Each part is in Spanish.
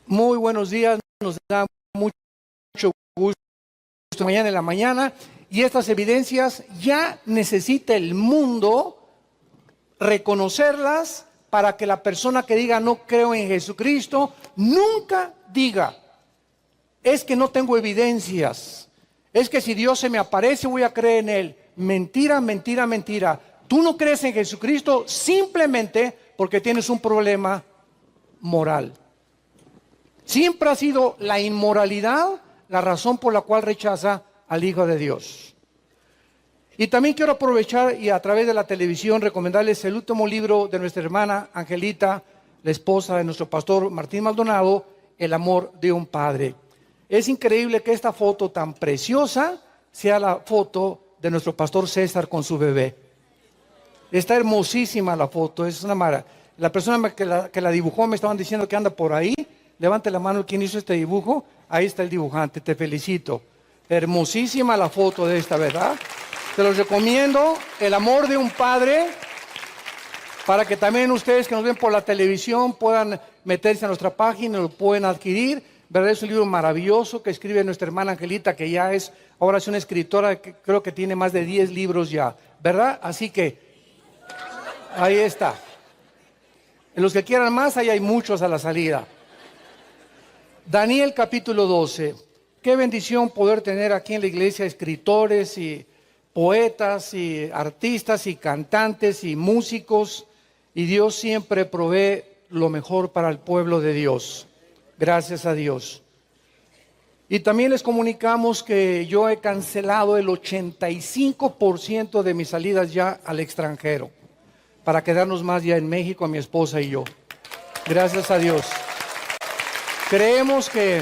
Muy buenos días, nos da mucho gusto mañana en la mañana, y estas evidencias ya necesita el mundo reconocerlas para que la persona que diga no creo en Jesucristo nunca diga es que no tengo evidencias, es que si Dios se me aparece voy a creer en Él. Mentira, mentira, mentira. Tú no crees en Jesucristo simplemente porque tienes un problema moral. Siempre ha sido la inmoralidad la razón por la cual rechaza al Hijo de Dios. Y también quiero aprovechar y a través de la televisión recomendarles el último libro de nuestra hermana Angelita, la esposa de nuestro pastor Martín Maldonado, El amor de un padre. Es increíble que esta foto tan preciosa sea la foto de nuestro pastor César con su bebé. Está hermosísima la foto, es una maravilla. La persona que la dibujó me estaban diciendo que anda por ahí. Levante la mano quien hizo este dibujo. Ahí está el dibujante, te felicito. Hermosísima la foto de esta, ¿verdad? Te los recomiendo, El amor de un padre, para que también ustedes que nos ven por la televisión puedan meterse a nuestra página y lo pueden adquirir. ¿Verdad? Es un libro maravilloso que escribe nuestra hermana Angelita, que ya es, ahora es una escritora que creo que tiene más de 10 libros ya, ¿verdad? Así que, ahí está. En los que quieran más, ahí hay muchos a la salida. Daniel capítulo 12. Qué bendición poder tener aquí en la iglesia escritores y poetas y artistas y cantantes y músicos, y Dios siempre provee lo mejor para el pueblo de Dios. Gracias a Dios. Y también les comunicamos que yo he cancelado el 85% de mis salidas ya al extranjero, para quedarnos más ya en México, mi esposa y yo. Gracias a Dios. Creemos que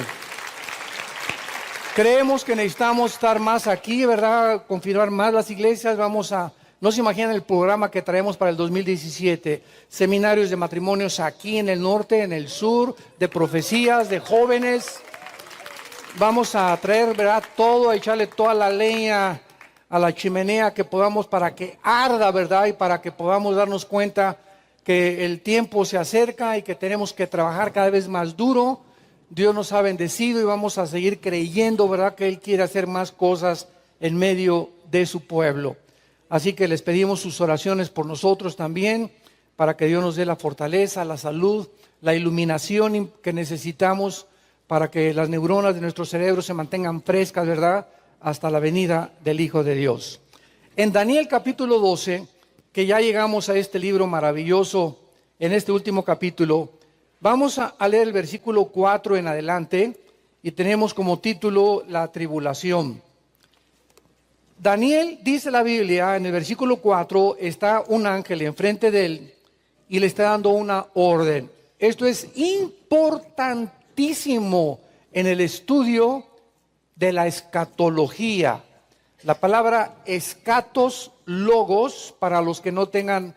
necesitamos estar más aquí, ¿verdad? Confirmar más las iglesias. No se imaginan el programa que traemos para el 2017. Seminarios de matrimonios aquí en el norte, en el sur, de profecías, de jóvenes. Vamos a traer, ¿verdad? Todo, a echarle toda la leña a la chimenea que podamos para que arda, ¿verdad? Y para que podamos darnos cuenta que el tiempo se acerca y que tenemos que trabajar cada vez más duro. Dios nos ha bendecido y vamos a seguir creyendo, ¿verdad?, que Él quiere hacer más cosas en medio de su pueblo. Así que les pedimos sus oraciones por nosotros también, para que Dios nos dé la fortaleza, la salud, la iluminación que necesitamos para que las neuronas de nuestro cerebro se mantengan frescas, ¿verdad?, hasta la venida del Hijo de Dios. En Daniel capítulo 12, que ya llegamos a este libro maravilloso, en este último capítulo, vamos a leer el versículo 4 en adelante y tenemos como título la tribulación. Daniel, dice la Biblia, en el versículo 4, está un ángel enfrente de él y le está dando una orden. Esto es importantísimo en el estudio de la escatología. La palabra escatos, logos, para los que no tengan,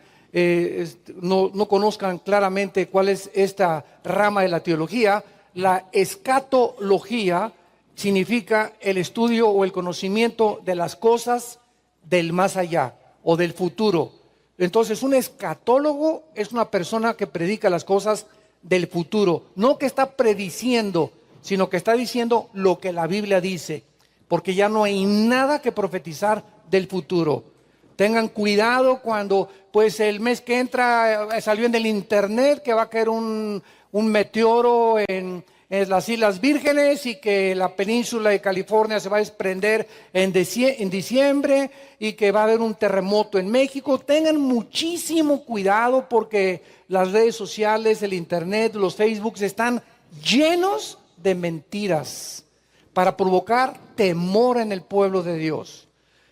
no conozcan claramente cuál es esta rama de la teología, la escatología significa el estudio o el conocimiento de las cosas del más allá o del futuro. Entonces, un escatólogo es una persona que predica las cosas del futuro, no que está prediciendo, sino que está diciendo lo que la Biblia dice, porque ya no hay nada que profetizar del futuro. Tengan cuidado cuando, pues el mes que entra salió en el internet que va a caer un meteoro en las Islas Vírgenes y que la península de California se va a desprender en diciembre y que va a haber un terremoto en México. Tengan muchísimo cuidado porque las redes sociales, el internet, los Facebooks están llenos de mentiras para provocar temor en el pueblo de Dios.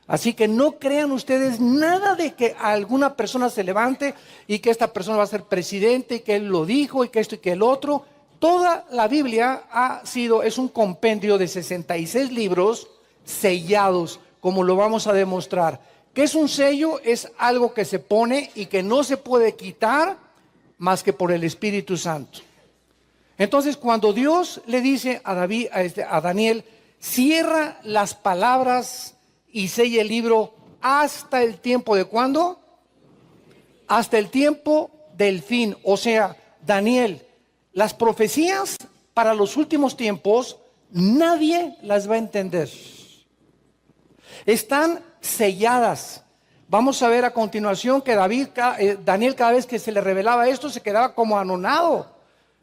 Así que no crean ustedes nada de que alguna persona se levante y que esta persona va a ser presidente y que él lo dijo y que esto y que el otro. Toda la Biblia es un compendio de 66 libros sellados, como lo vamos a demostrar. ¿Qué es un sello? Es algo que se pone y que no se puede quitar más que por el Espíritu Santo. Entonces, cuando Dios le dice a Daniel, cierra las palabras y sella el libro hasta el tiempo de ¿cuándo? Hasta el tiempo del fin. O sea, Daniel, las profecías para los últimos tiempos, nadie las va a entender. Están selladas. Vamos a ver a continuación que Daniel, cada vez que se le revelaba esto, se quedaba como anonado.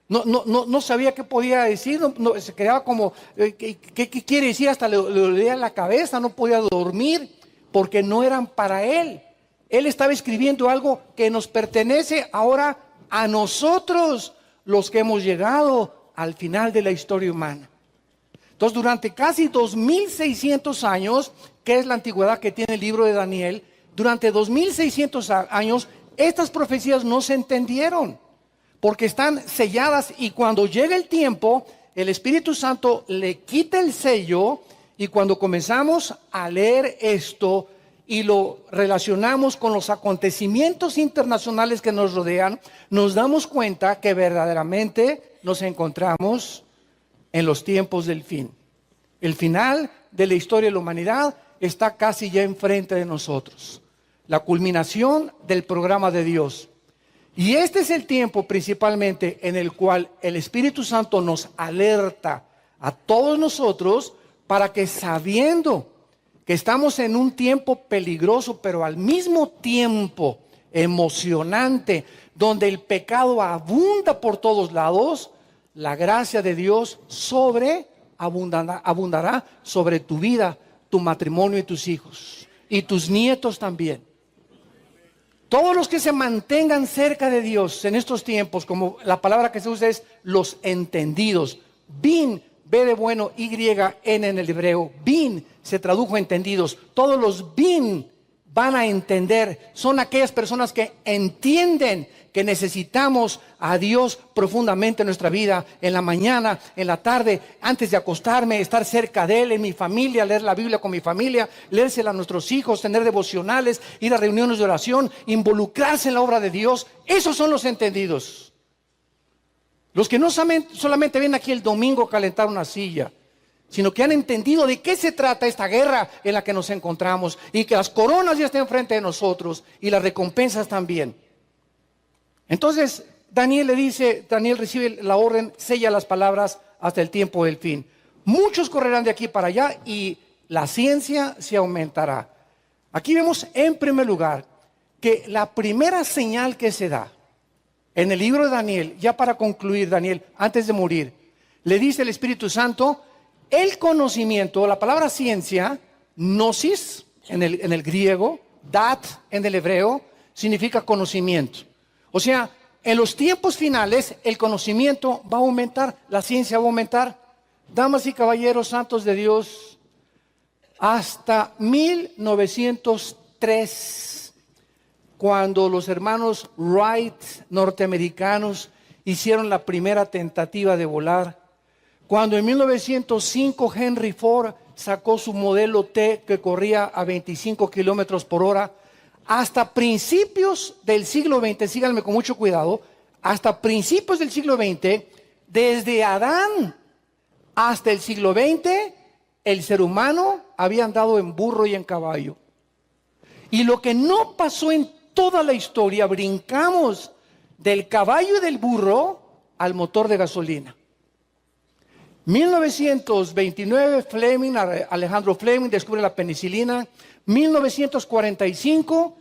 No sabía qué podía decir, se quedaba como, ¿qué quiere decir? Hasta le dolía la cabeza, no podía dormir, porque no eran para él. Él estaba escribiendo algo que nos pertenece ahora a nosotros, los que hemos llegado al final de la historia humana. Entonces, durante casi 2600 años, que es la antigüedad que tiene el libro de Daniel, durante 2600 años, estas profecías no se entendieron, porque están selladas, y cuando llega el tiempo, el Espíritu Santo le quita el sello, y cuando comenzamos a leer esto y lo relacionamos con los acontecimientos internacionales que nos rodean, nos damos cuenta que verdaderamente nos encontramos en los tiempos del fin. El final de la historia de la humanidad está casi ya enfrente de nosotros. La culminación del programa de Dios. Y este es el tiempo principalmente en el cual el Espíritu Santo nos alerta a todos nosotros para que, sabiendo que estamos en un tiempo peligroso, pero al mismo tiempo emocionante, donde el pecado abunda por todos lados, la gracia de Dios abundará sobre tu vida, tu matrimonio y tus hijos, y tus nietos también. Todos los que se mantengan cerca de Dios en estos tiempos, como la palabra que se usa es los entendidos. Bin, B de bueno, Y-N en el hebreo. Bin se tradujo entendidos. Todos los bin van a entender. Son aquellas personas que entienden que necesitamos a Dios profundamente en nuestra vida, en la mañana, en la tarde, antes de acostarme, estar cerca de Él, en mi familia, leer la Biblia con mi familia, leérsela a nuestros hijos, tener devocionales, ir a reuniones de oración, involucrarse en la obra de Dios. Esos son los entendidos. Los que no solamente ven aquí el domingo a calentar una silla, sino que han entendido de qué se trata esta guerra en la que nos encontramos, y que las coronas ya están enfrente de nosotros y las recompensas también. Entonces Daniel recibe la orden, sella las palabras hasta el tiempo del fin. Muchos correrán de aquí para allá y la ciencia se aumentará. Aquí vemos en primer lugar que la primera señal que se da en el libro de Daniel, ya para concluir, Daniel, antes de morir, le dice el Espíritu Santo, el conocimiento, la palabra ciencia, gnosis en el griego, dat en el hebreo, significa conocimiento. O sea, en los tiempos finales el conocimiento va a aumentar, la ciencia va a aumentar. Damas y caballeros santos de Dios, hasta 1903, cuando los hermanos Wright, norteamericanos, hicieron la primera tentativa de volar, cuando en 1905 Henry Ford sacó su modelo T que corría a 25 kilómetros por hora, hasta principios del siglo XX, síganme con mucho cuidado, hasta principios del siglo XX, desde Adán hasta el siglo XX, el ser humano había andado en burro y en caballo. Y lo que no pasó en toda la historia, brincamos del caballo y del burro al motor de gasolina. 1929, Alejandro Fleming descubre la penicilina. 1945,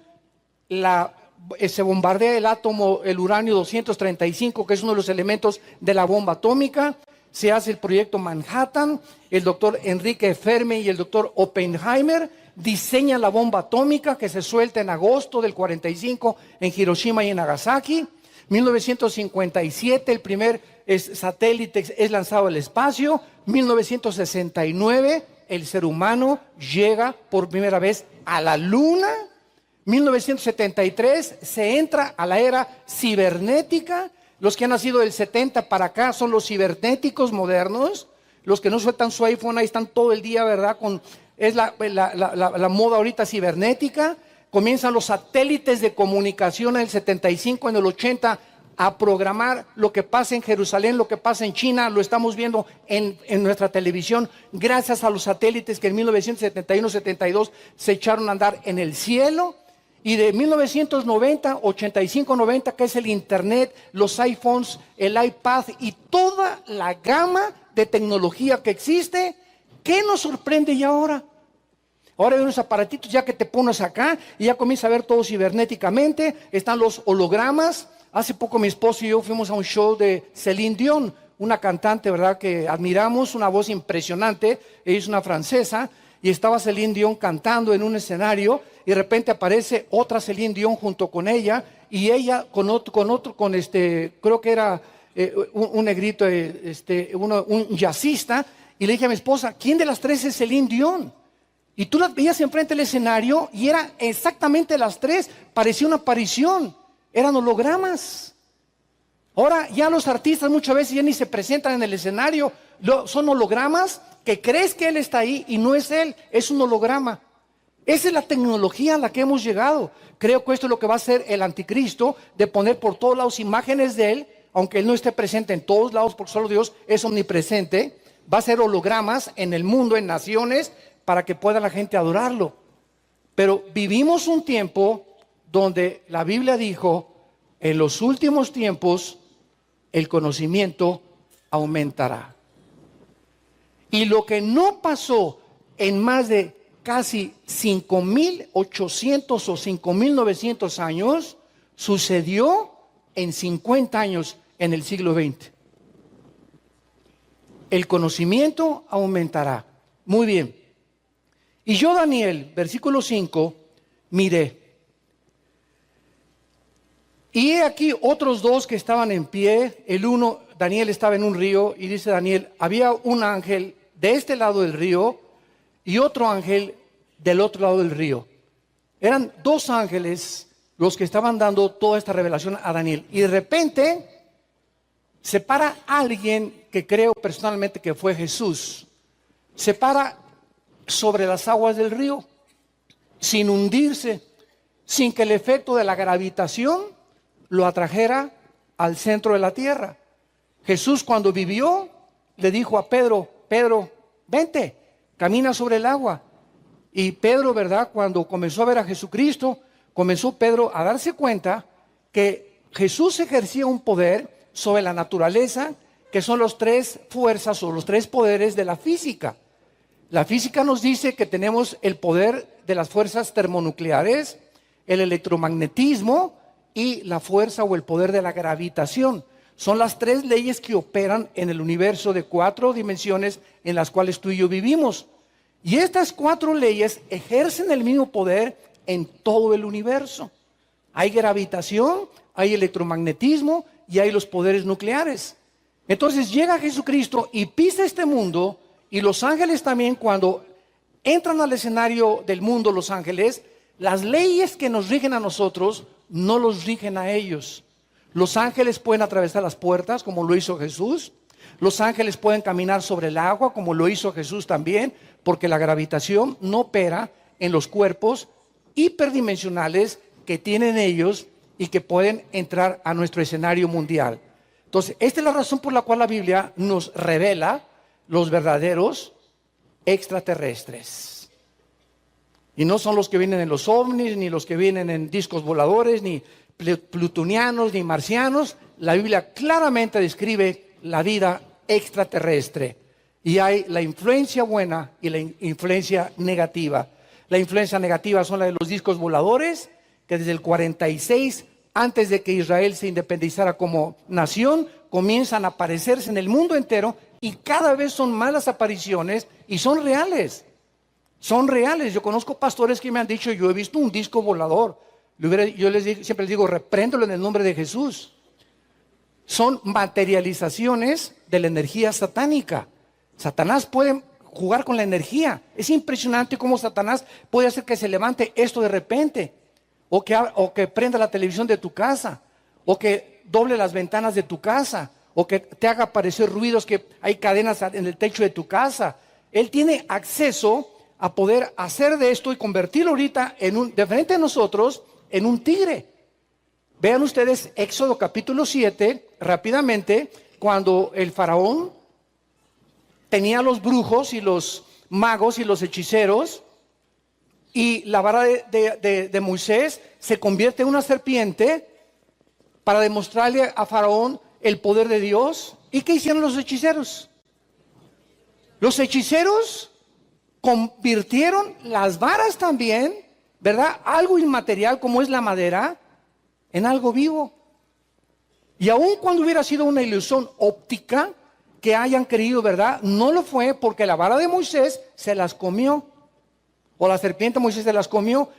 se bombardea el átomo, el uranio 235, que es uno de los elementos de la bomba atómica. Se hace el proyecto Manhattan. El doctor Enrique Fermi y el doctor Oppenheimer diseñan la bomba atómica que se suelta en agosto del 45 en Hiroshima y en Nagasaki. 1957, el primer satélite es lanzado al espacio. 1969, el ser humano llega por primera vez a la luna. 1973, se entra a la era cibernética. Los que han nacido del 70 para acá son los cibernéticos modernos. Los que no sueltan su iPhone, ahí están todo el día, ¿verdad? Es la moda ahorita cibernética. Comienzan los satélites de comunicación en el 75, en el 80, a programar lo que pasa en Jerusalén, lo que pasa en China. Lo estamos viendo en nuestra televisión, gracias a los satélites que en 1971-72 se echaron a andar en el cielo. Y de 1990, 85, 90, que es el internet, los iPhones, el iPad y toda la gama de tecnología que existe, ¿qué nos sorprende ya ahora? Ahora hay unos aparatitos ya que te pones acá y ya comienzas a ver todo cibernéticamente. Están los hologramas. Hace poco mi esposo y yo fuimos a un show de Céline Dion, una cantante, ¿verdad?, que admiramos, una voz impresionante. Ella es una francesa y estaba Céline Dion cantando en un escenario y de repente aparece otra Céline Dion junto con ella y ella con creo que era un negrito, un jazzista, y le dije a mi esposa, ¿quién de las tres es Céline Dion? Y tú las veías enfrente del escenario y eran exactamente las tres, parecía una aparición, eran hologramas. Ahora ya los artistas muchas veces ya ni se presentan en el escenario, son hologramas que crees que él está ahí y no es él, es un holograma. Esa es la tecnología a la que hemos llegado. Creo que esto es lo que va a hacer el anticristo, de poner por todos lados imágenes de él, aunque él no esté presente en todos lados porque solo Dios es omnipresente. Va a ser hologramas en el mundo, en naciones, para que pueda la gente adorarlo. Pero vivimos un tiempo donde la Biblia dijo, en los últimos tiempos el conocimiento aumentará. Y lo que no pasó en más de casi 5,800 o 5,900 años, sucedió en 50 años en el siglo XX. El conocimiento aumentará. Muy bien. Y yo, Daniel, versículo 5, miré. Y he aquí otros dos que estaban en pie. El uno, Daniel estaba en un río y dice Daniel, había un ángel de este lado del río y otro ángel del otro lado del río. Eran dos ángeles los que estaban dando toda esta revelación a Daniel. Y de repente se para alguien que creo personalmente que fue Jesús. Se para sobre las aguas del río, sin hundirse, sin que el efecto de la gravitación lo atrajera al centro de la tierra. Jesús, cuando vivió, le dijo a Pedro, Pedro, vente, camina sobre el agua. Y Pedro, ¿verdad?, cuando comenzó a ver a Jesucristo, comenzó Pedro a darse cuenta que Jesús ejercía un poder sobre la naturaleza, que son las tres fuerzas o los tres poderes de la física. La física nos dice que tenemos el poder de las fuerzas termonucleares, el electromagnetismo y la fuerza o el poder de la gravitación. Son las tres leyes que operan en el universo de 4 dimensiones en las cuales tú y yo vivimos. Y estas 4 leyes ejercen el mismo poder en todo el universo. Hay gravitación, hay electromagnetismo y hay los poderes nucleares. Entonces llega Jesucristo y pisa este mundo, y los ángeles también, cuando entran al escenario del mundo, los ángeles, las leyes que nos rigen a nosotros no los rigen a ellos. Los ángeles pueden atravesar las puertas como lo hizo Jesús. Los ángeles pueden caminar sobre el agua como lo hizo Jesús también, porque la gravitación no opera en los cuerpos hiperdimensionales que tienen ellos y que pueden entrar a nuestro escenario mundial. Entonces, esta es la razón por la cual la Biblia nos revela los verdaderos extraterrestres. Y no son los que vienen en los ovnis, ni los que vienen en discos voladores, ni plutonianos, ni marcianos. La Biblia claramente describe la vida extraterrestre. Y hay la influencia buena y la influencia negativa. La influencia negativa son la de los discos voladores, que desde el 46, antes de que Israel se independizara como nación, comienzan a aparecerse en el mundo entero, y cada vez son más las apariciones y son reales. Son reales. Yo conozco pastores que me han dicho, yo he visto un disco volador. Yo siempre les digo, repréndelo en el nombre de Jesús. Son materializaciones de la energía satánica. Satanás puede jugar con la energía. Es impresionante cómo Satanás puede hacer que se levante esto de repente, o que prenda la televisión de tu casa, o que doble las ventanas de tu casa, o que te haga aparecer ruidos, que hay cadenas en el techo de tu casa. Él tiene acceso a poder hacer de esto y convertirlo ahorita de frente a nosotros en un tigre. Vean ustedes Éxodo capítulo 7, rápidamente, cuando el faraón tenía los brujos y los magos y los hechiceros, y la vara de Moisés se convierte en una serpiente para demostrarle a Faraón el poder de Dios. ¿Y qué hicieron los hechiceros? Los hechiceros convirtieron las varas también, ¿verdad? Algo inmaterial como es la madera, en algo vivo. Y aun cuando hubiera sido una ilusión óptica que hayan creído, ¿verdad? No lo fue, porque la vara de Moisés se las comió. O la serpiente de Moisés se las comió.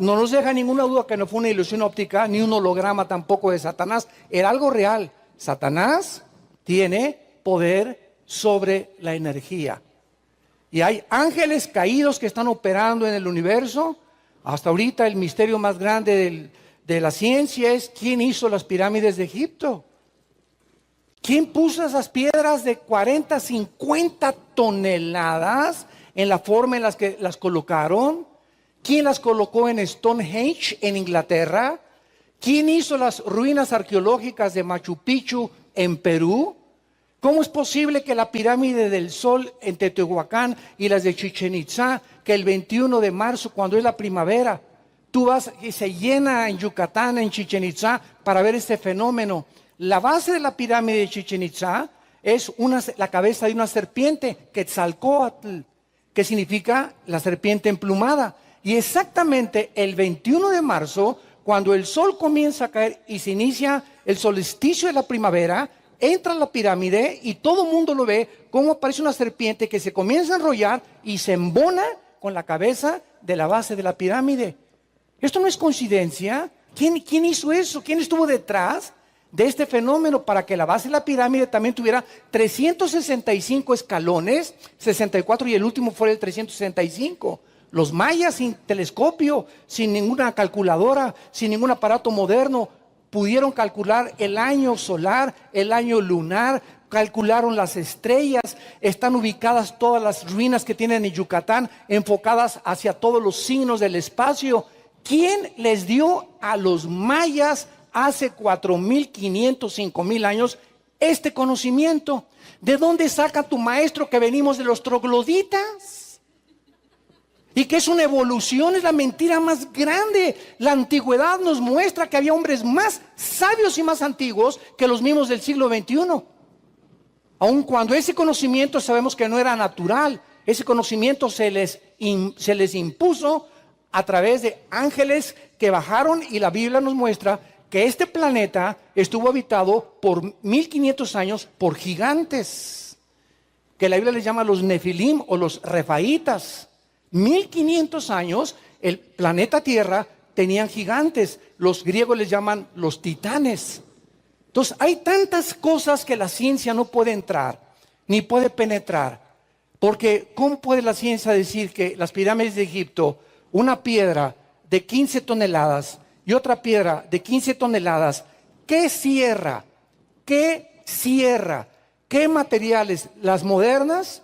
No nos deja ninguna duda que no fue una ilusión óptica, ni un holograma tampoco de Satanás. Era algo real. Satanás tiene poder sobre la energía. Y hay ángeles caídos que están operando en el universo. Hasta ahorita el misterio más grande de la ciencia es quién hizo las pirámides de Egipto. ¿Quién puso esas piedras de 40, 50 toneladas en la forma en las que las colocaron? ¿Quién las colocó en Stonehenge, en Inglaterra? ¿Quién hizo las ruinas arqueológicas de Machu Picchu en Perú? ¿Cómo es posible que la pirámide del Sol en Teotihuacán y las de Chichén Itzá, que el 21 de marzo, cuando es la primavera, tú vas y se llena en Yucatán, en Chichén Itzá, para ver este fenómeno? La base de la pirámide de Chichén Itzá es la cabeza de una serpiente, Quetzalcóatl, que significa la serpiente emplumada. Y exactamente el 21 de marzo, cuando el sol comienza a caer y se inicia el solsticio de la primavera, entra a la pirámide y todo el mundo lo ve, cómo aparece una serpiente que se comienza a enrollar y se embona con la cabeza de la base de la pirámide. Esto no es coincidencia. ¿Quién hizo eso? ¿Quién estuvo detrás de este fenómeno para que la base de la pirámide también tuviera 365 escalones, 64 y el último fue el 365? Los mayas sin telescopio, sin ninguna calculadora, sin ningún aparato moderno, pudieron calcular el año solar, el año lunar, calcularon las estrellas. Están ubicadas todas las ruinas que tienen en Yucatán, enfocadas hacia todos los signos del espacio. ¿Quién les dio a los mayas hace 4,500, 5,000 años este conocimiento? ¿De dónde saca tu maestro que venimos de los trogloditas? Y que es una evolución, es la mentira más grande. La antigüedad nos muestra que había hombres más sabios y más antiguos que los mismos del siglo XXI. Aun cuando ese conocimiento sabemos que no era natural, ese conocimiento se les impuso a través de ángeles que bajaron, y la Biblia nos muestra que este planeta estuvo habitado por 1500 años por gigantes, que la Biblia les llama los Nefilim o los Refaitas. 1500 años el planeta Tierra tenían gigantes. Los griegos les llaman los titanes. Entonces hay tantas cosas que la ciencia no puede entrar ni puede penetrar, porque ¿cómo puede la ciencia decir que las pirámides de Egipto, una piedra de 15 toneladas y otra piedra de 15 toneladas, qué cierra, qué materiales? Las modernas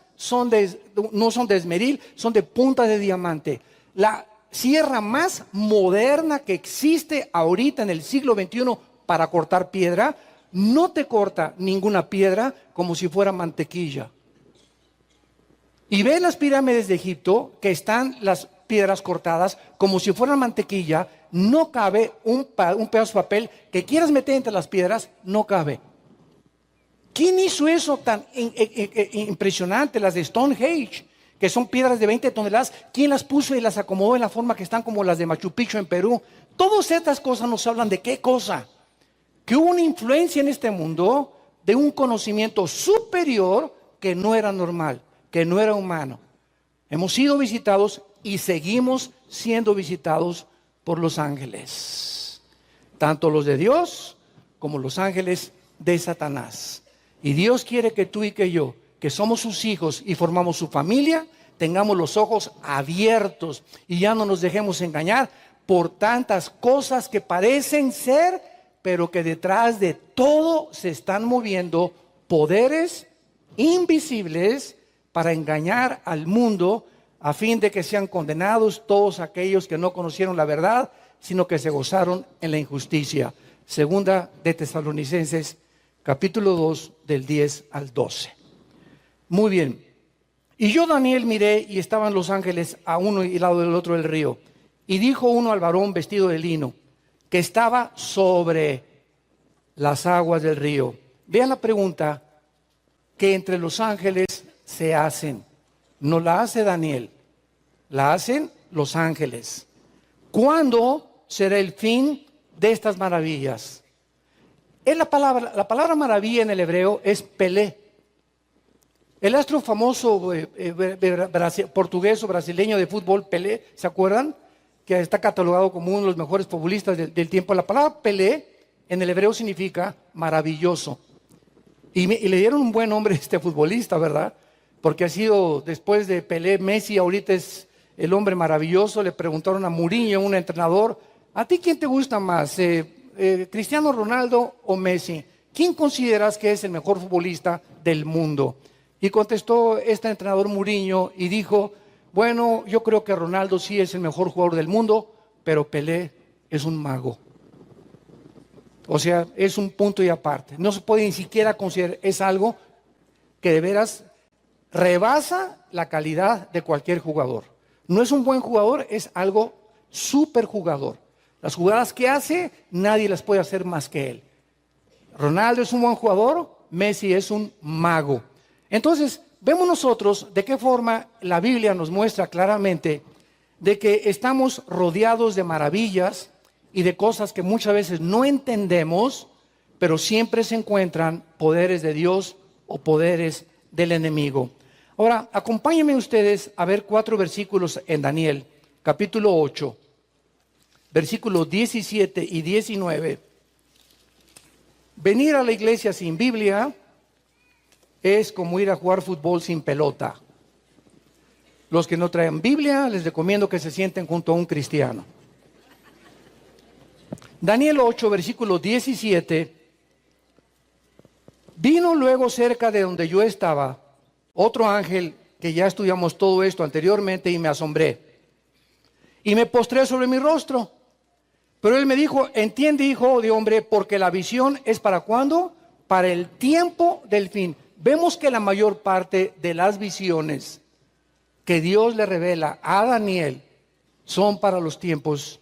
no son de esmeril, son de punta de diamante. La sierra más moderna que existe ahorita en el siglo XXI para cortar piedra, no te corta ninguna piedra como si fuera mantequilla. Y ve las pirámides de Egipto, que están las piedras cortadas como si fueran mantequilla, no cabe un pedazo de papel que quieras meter entre las piedras, no cabe. ¿Quién hizo eso tan impresionante? Las de Stonehenge, que son piedras de 20 toneladas. ¿Quién las puso y las acomodó en la forma que están como las de Machu Picchu en Perú? Todas estas cosas nos hablan de qué cosa. Que hubo una influencia en este mundo de un conocimiento superior que no era normal, que no era humano. Hemos sido visitados y seguimos siendo visitados por los ángeles. Tanto los de Dios como los ángeles de Satanás. Y Dios quiere que tú y que yo, que somos sus hijos y formamos su familia, tengamos los ojos abiertos y ya no nos dejemos engañar por tantas cosas que parecen ser, pero que detrás de todo se están moviendo poderes invisibles para engañar al mundo, a fin de que sean condenados todos aquellos que no conocieron la verdad, sino que se gozaron en la injusticia. Segunda de Tesalonicenses capítulo 2, del 10 al 12. Muy bien. Y yo, Daniel, miré y estaban los ángeles a uno y al lado del otro del río. Y dijo uno al varón vestido de lino, que estaba sobre las aguas del río. Vean la pregunta que entre los ángeles se hacen. No la hace Daniel, la hacen los ángeles. ¿Cuándo será el fin de estas maravillas? Es la palabra maravilla en el hebreo es Pelé. El astro famoso portugués o brasileño de fútbol, Pelé, ¿se acuerdan? Que está catalogado como uno de los mejores futbolistas del tiempo. La palabra Pelé en el hebreo significa maravilloso. Y le dieron un buen nombre a este futbolista, ¿verdad? Porque ha sido, después de Pelé, Messi ahorita es el hombre maravilloso. Le preguntaron a Mourinho, un entrenador, ¿a ti quién te gusta más, Cristiano Ronaldo o Messi? ¿Quién consideras que es el mejor futbolista del mundo? Y contestó este entrenador Mourinho y dijo, bueno, yo creo que Ronaldo sí es el mejor jugador del mundo, pero Pelé es un mago. O sea, es un punto y aparte. No se puede ni siquiera considerar, es algo que de veras rebasa la calidad de cualquier jugador. No es un buen jugador, es algo súper jugador. Las jugadas que hace, nadie las puede hacer más que él. Ronaldo es un buen jugador, Messi es un mago. Entonces, vemos nosotros de qué forma la Biblia nos muestra claramente de que estamos rodeados de maravillas y de cosas que muchas veces no entendemos, pero siempre se encuentran poderes de Dios o poderes del enemigo. Ahora, acompáñenme ustedes a ver 4 versículos en Daniel, capítulo 8, versículos 17 y 19. Venir a la iglesia sin Biblia es como ir a jugar fútbol sin pelota. Los que no traen Biblia, les recomiendo que se sienten junto a un cristiano. Daniel 8, versículo 17. Vino luego cerca de donde yo estaba otro ángel, que ya estudiamos todo esto anteriormente, y me asombré. Y me postré sobre mi rostro. Pero él me dijo, entiende, hijo de hombre, porque la visión es ¿para cuándo? Para el tiempo del fin. Vemos que la mayor parte de las visiones que Dios le revela a Daniel son para los tiempos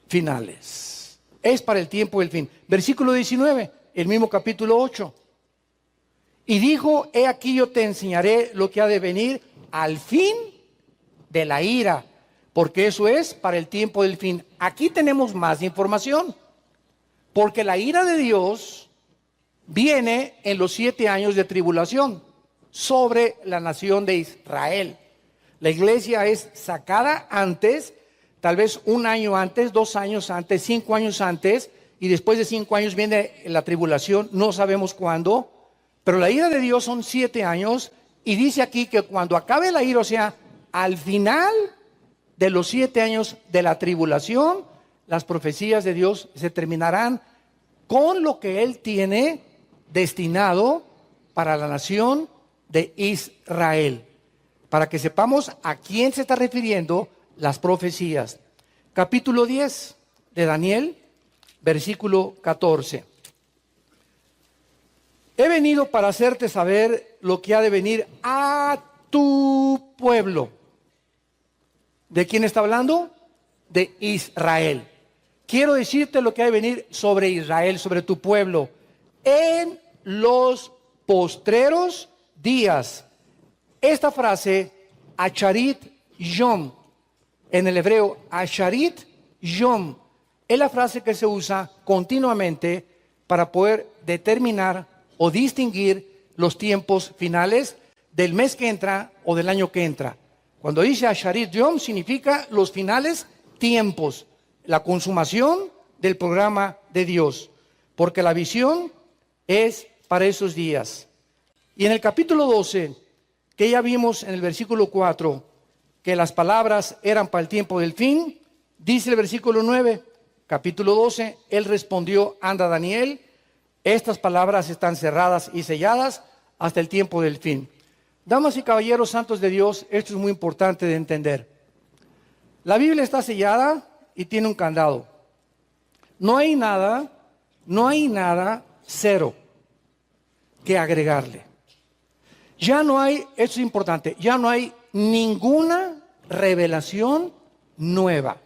finales. Es para el tiempo del fin. Versículo 19, el mismo capítulo 8. Y dijo, he aquí yo te enseñaré lo que ha de venir al fin de la ira, porque eso es para el tiempo del fin. Aquí tenemos más información, porque la ira de Dios viene en los 7 años de tribulación sobre la nación de Israel. La iglesia es sacada antes, tal vez 1 año antes, 2 años antes, 5 años antes, y después de 5 años viene la tribulación, no sabemos cuándo, pero la ira de Dios son 7 años, y dice aquí que cuando acabe la ira, o sea, al final de los 7 años de la tribulación, las profecías de Dios se terminarán con lo que Él tiene destinado para la nación de Israel, para que sepamos a quién se está refiriendo las profecías. Capítulo 10 de Daniel, versículo 14. He venido para hacerte saber lo que ha de venir a tu pueblo. ¿De quién está hablando? De Israel. Quiero decirte lo que ha de venir sobre Israel, sobre tu pueblo, en los postreros días. Esta frase, Acharit Yom, en el hebreo, Acharit Yom, es la frase que se usa continuamente para poder determinar o distinguir los tiempos finales del mes que entra o del año que entra. Cuando dice Asharit Yom, significa los finales tiempos, la consumación del programa de Dios, porque la visión es para esos días. Y en el capítulo 12, que ya vimos en el versículo 4, que las palabras eran para el tiempo del fin, dice el versículo 9, capítulo 12, él respondió, anda Daniel, estas palabras están cerradas y selladas hasta el tiempo del fin. Damas y caballeros santos de Dios, esto es muy importante de entender. La Biblia está sellada y tiene un candado. No hay nada, cero, que agregarle. Ya no hay, esto es importante, ya no hay ninguna revelación nueva.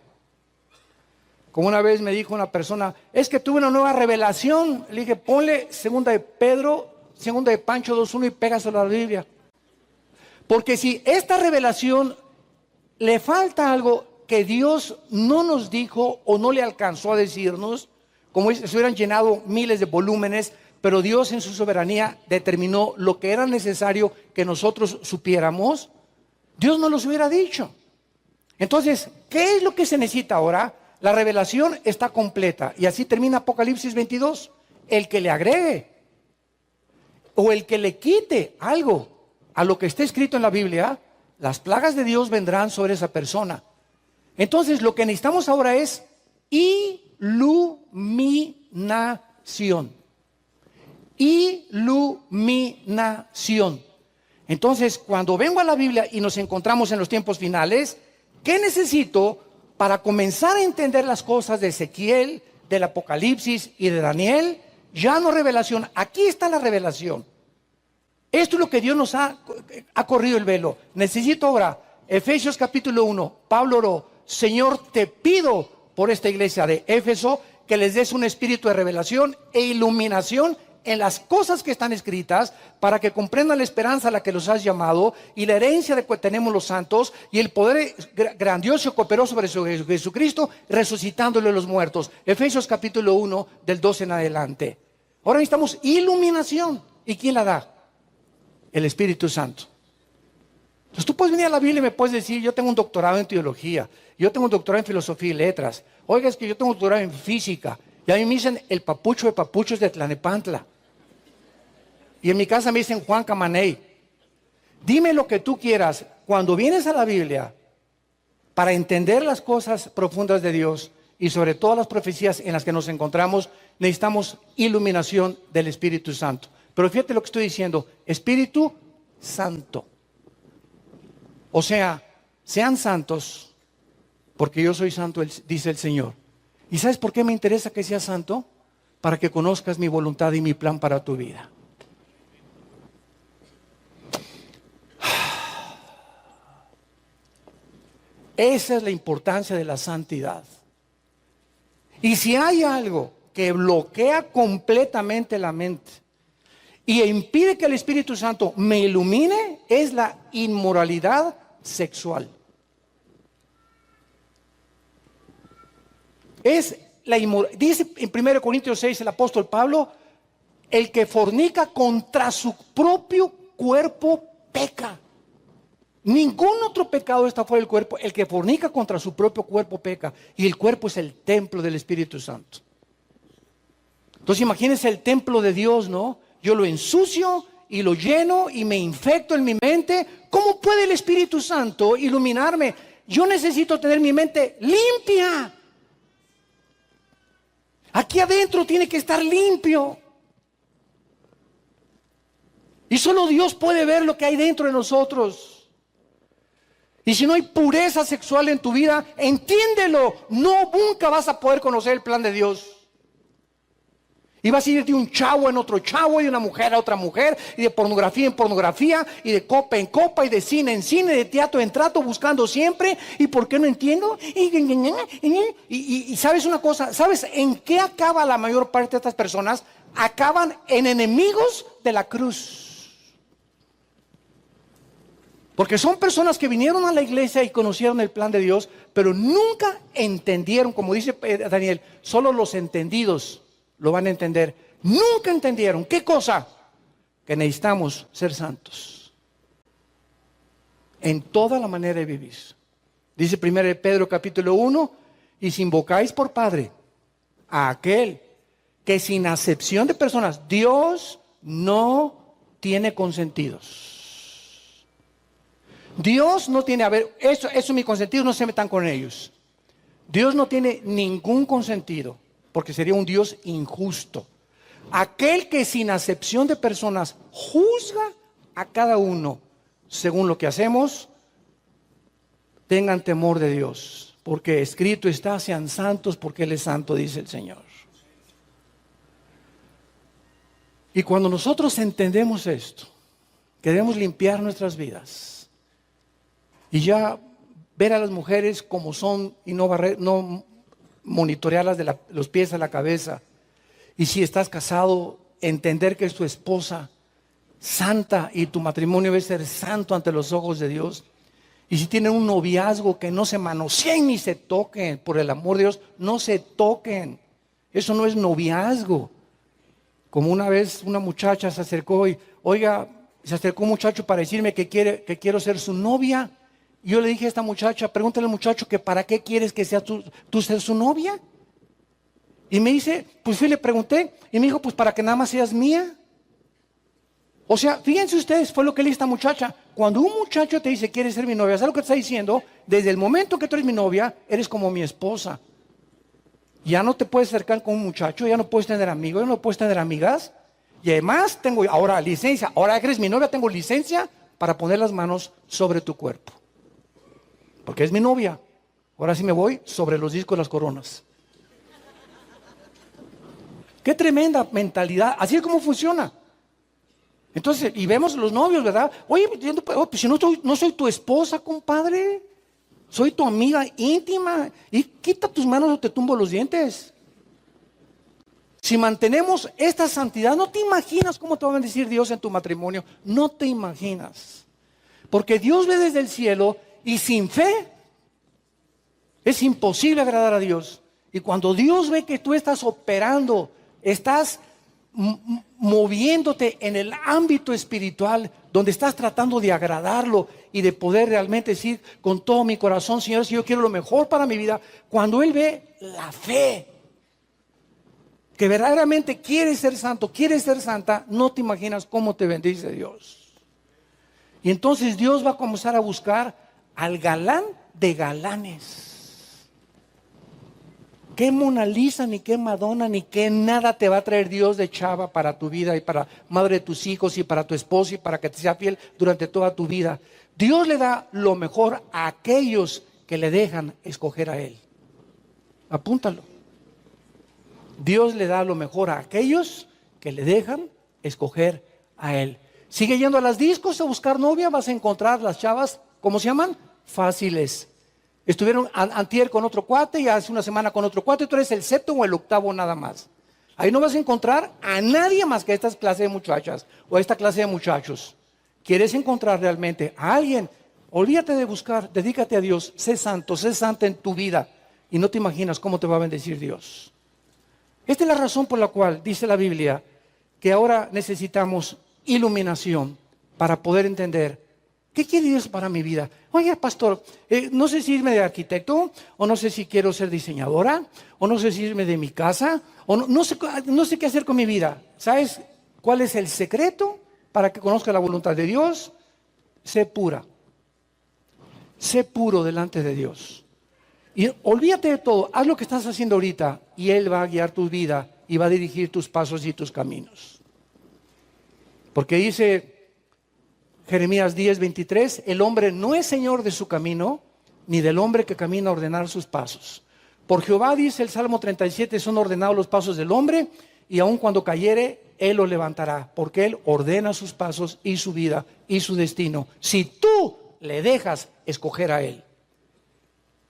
Como una vez me dijo una persona, es que tuve una nueva revelación. Le dije, ponle segunda de Pancho 2:1 y pégaselo a la Biblia. Porque si esta revelación le falta algo que Dios no nos dijo o no le alcanzó a decirnos, como si se hubieran llenado miles de volúmenes, pero Dios en su soberanía determinó lo que era necesario que nosotros supiéramos, Dios no los hubiera dicho. Entonces, ¿qué es lo que se necesita ahora? La revelación está completa. Y así termina Apocalipsis 22. El que le agregue o el que le quite algo a lo que está escrito en la Biblia, las plagas de Dios vendrán sobre esa persona. Entonces, lo que necesitamos ahora es iluminación. Iluminación. Entonces, cuando vengo a la Biblia y nos encontramos en los tiempos finales, ¿qué necesito para comenzar a entender las cosas de Ezequiel, del Apocalipsis y de Daniel? Ya no revelación, aquí está la revelación. Esto es lo que Dios nos ha corrido el velo. Necesito ahora, Efesios capítulo 1, Pablo oró, Señor, te pido por esta iglesia de Éfeso que les des un espíritu de revelación e iluminación en las cosas que están escritas, para que comprendan la esperanza a la que los has llamado y la herencia de que tenemos los santos y el poder grandioso que operó sobre Jesucristo, resucitándole de los muertos. Efesios capítulo 1, del 12 en adelante. Ahora necesitamos iluminación. ¿Y quién la da? El Espíritu Santo. Entonces tú puedes venir a la Biblia y me puedes decir, yo tengo un doctorado en teología, yo tengo un doctorado en filosofía y letras. Oiga, es que yo tengo un doctorado en física. Y a mí me dicen el papucho de papuchos de Tlanepantla. Y en mi casa me dicen Juan Camaney. Dime lo que tú quieras. Cuando vienes a la Biblia para entender las cosas profundas de Dios y sobre todas las profecías en las que nos encontramos, necesitamos iluminación del Espíritu Santo. Pero fíjate lo que estoy diciendo, Espíritu Santo. O sea, sean santos, porque yo soy santo, dice el Señor. ¿Y sabes por qué me interesa que seas santo? Para que conozcas mi voluntad y mi plan para tu vida. Esa es la importancia de la santidad. Y si hay algo que bloquea completamente la mente y impide que el Espíritu Santo me ilumine, es la inmoralidad sexual. Dice en 1 Corintios 6 el apóstol Pablo, el que fornica contra su propio cuerpo peca. Ningún otro pecado está fuera del cuerpo. El que fornica contra su propio cuerpo peca. Y el cuerpo es el templo del Espíritu Santo. Entonces imagínense el templo de Dios, ¿no? Yo lo ensucio y lo lleno y me infecto en mi mente. ¿Cómo puede el Espíritu Santo iluminarme? Yo necesito tener mi mente limpia. Aquí adentro tiene que estar limpio. Y solo Dios puede ver lo que hay dentro de nosotros. Y si no hay pureza sexual en tu vida, entiéndelo, nunca vas a poder conocer el plan de Dios. Y vas a ir de un chavo en otro chavo, y de una mujer a otra mujer, y de pornografía en pornografía, y de copa en copa, y de cine en cine, de teatro en trato, buscando siempre. ¿Y por qué no entiendo? Y ¿sabes una cosa? ¿Sabes en qué acaba la mayor parte de estas personas? Acaban en enemigos de la cruz. Porque son personas que vinieron a la iglesia y conocieron el plan de Dios, pero nunca entendieron, como dice Daniel, solo los entendidos lo van a entender. Nunca entendieron. ¿Qué cosa? Que necesitamos ser santos en toda la manera de vivir. Dice 1 Pedro capítulo 1, y si invocáis por Padre a aquel que sin acepción de personas, Dios no tiene consentidos. Dios no tiene, a ver, eso mis consentidos, no se metan con ellos. Dios no tiene ningún consentido, porque sería un Dios injusto. Aquel que sin acepción de personas juzga a cada uno según lo que hacemos, tengan temor de Dios, porque escrito está, sean santos porque Él es santo, dice el Señor. Y cuando nosotros entendemos esto, que debemos limpiar nuestras vidas y ya ver a las mujeres como son y no monitorearlas de los pies a la cabeza. Y si estás casado, entender que es tu esposa santa y tu matrimonio debe ser santo ante los ojos de Dios. Y si tienen un noviazgo, que no se manoseen ni se toquen, por el amor de Dios, no se toquen. Eso no es noviazgo. Como una vez una muchacha se acercó y, oiga, se acercó un muchacho para decirme que quiero ser su novia. Y yo le dije a esta muchacha, pregúntale al muchacho que para qué quieres que sea tú ser su novia. Y me dice, pues fui y le pregunté, y me dijo, pues para que nada más seas mía. O sea, fíjense ustedes, fue lo que le dije a esta muchacha. Cuando un muchacho te dice, ¿quieres ser mi novia? ¿Sabes lo que te está diciendo? Desde el momento que tú eres mi novia, eres como mi esposa. Ya no te puedes acercar con un muchacho, ya no puedes tener amigos, ya no puedes tener amigas. Y además tengo ahora licencia, ahora que eres mi novia, tengo licencia para poner las manos sobre tu cuerpo. Porque es mi novia. Ahora sí me voy sobre los discos de las coronas. Qué tremenda mentalidad. Así es como funciona. Entonces, y vemos los novios, ¿verdad? Oye, pues si no soy tu esposa, compadre. Soy tu amiga íntima. Y quita tus manos o te tumbo los dientes. Si mantenemos esta santidad, no te imaginas cómo te va a bendecir Dios en tu matrimonio. No te imaginas. Porque Dios ve desde el cielo y sin fe es imposible agradar a Dios. Y cuando Dios ve que tú estás operando, estás moviéndote en el ámbito espiritual, donde estás tratando de agradarlo y de poder realmente decir con todo mi corazón, Señor, si yo quiero lo mejor para mi vida, cuando Él ve la fe, que verdaderamente quieres ser santo, quieres ser santa, no te imaginas cómo te bendice Dios. Y entonces Dios va a comenzar a buscar al galán de galanes. Qué Mona Lisa, ni qué Madonna, ni qué nada te va a traer Dios de chava para tu vida y para madre de tus hijos y para tu esposo y para que te sea fiel durante toda tu vida. Dios le da lo mejor a aquellos que le dejan escoger a Él. Apúntalo. Dios le da lo mejor a aquellos que le dejan escoger a Él. Sigue yendo a las discos a buscar novia, vas a encontrar las chavas, ¿cómo se llaman? Fáciles. Estuvieron antier con otro cuate y hace una semana con otro cuate, tú eres el séptimo o el octavo nada más. Ahí no vas a encontrar a nadie más que esta clase de muchachas o esta clase de muchachos. ¿Quieres encontrar realmente a alguien? Olvídate de buscar, dedícate a Dios, sé santo, sé santa en tu vida y no te imaginas cómo te va a bendecir Dios. Esta es la razón por la cual dice la Biblia que ahora necesitamos iluminación para poder entender ¿qué quiere Dios para mi vida? Oye, pastor, no sé si irme de arquitecto, o no sé si quiero ser diseñadora, o no sé si irme de mi casa, o no sé qué hacer con mi vida. ¿Sabes cuál es el secreto para que conozca la voluntad de Dios? Sé pura. Sé puro delante de Dios. Y olvídate de todo, haz lo que estás haciendo ahorita, y Él va a guiar tu vida, y va a dirigir tus pasos y tus caminos. Porque dice Jeremías 10:23, el hombre no es señor de su camino, ni del hombre que camina a ordenar sus pasos. Por Jehová, dice el Salmo 37, son ordenados los pasos del hombre, y aun cuando cayere, Él lo levantará, porque Él ordena sus pasos y su vida y su destino. Si tú le dejas escoger a Él.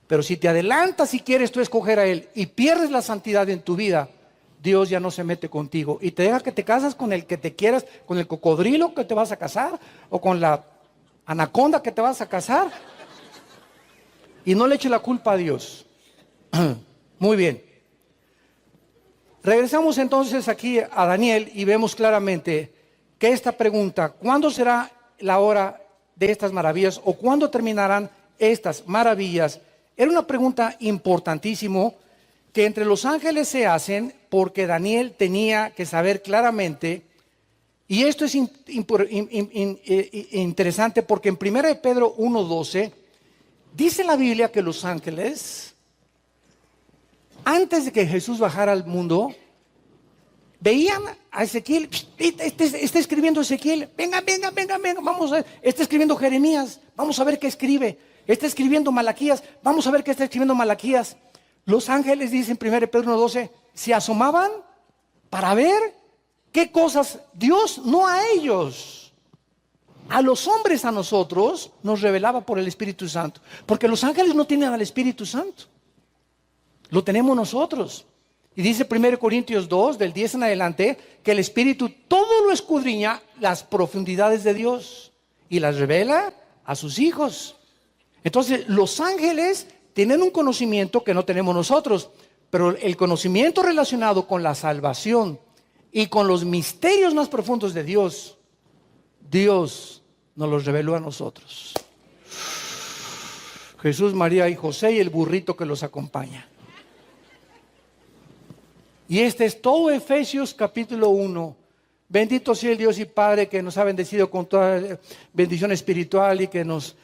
Pero si te adelantas y quieres tú escoger a Él y pierdes la santidad en tu vida, Dios ya no se mete contigo y te deja que te casas con el que te quieras, con el cocodrilo que te vas a casar o con la anaconda que te vas a casar. Y no le eche la culpa a Dios. Muy bien. Regresamos entonces aquí a Daniel y vemos claramente que esta pregunta, ¿cuándo será la hora de estas maravillas o cuándo terminarán estas maravillas? Era una pregunta importantísima que entre los ángeles se hacen porque Daniel tenía que saber claramente, y esto es interesante porque en 1 Pedro 1:12 dice la Biblia que los ángeles, antes de que Jesús bajara al mundo, veían a Ezequiel, está escribiendo Ezequiel, venga, vamos a ver, está escribiendo Jeremías, vamos a ver qué escribe, está escribiendo Malaquías, vamos a ver qué está escribiendo Malaquías. Los ángeles, dicen 1 Pedro 1:12, se asomaban para ver qué cosas Dios, no a ellos. a los hombres, a nosotros, nos revelaba por el Espíritu Santo. Porque los ángeles no tienen al Espíritu Santo. Lo tenemos nosotros. Y dice 1 Corintios 2, del 10 en adelante, que el Espíritu todo lo escudriña, las profundidades de Dios, y las revela a sus hijos. Entonces, los ángeles tienen un conocimiento que no tenemos nosotros, pero el conocimiento relacionado con la salvación y con los misterios más profundos de Dios, Dios nos los reveló a nosotros. Jesús, María y José y el burrito que los acompaña. Y este es todo Efesios capítulo 1. Bendito sea el Dios y Padre que nos ha bendecido con toda bendición espiritual y que nos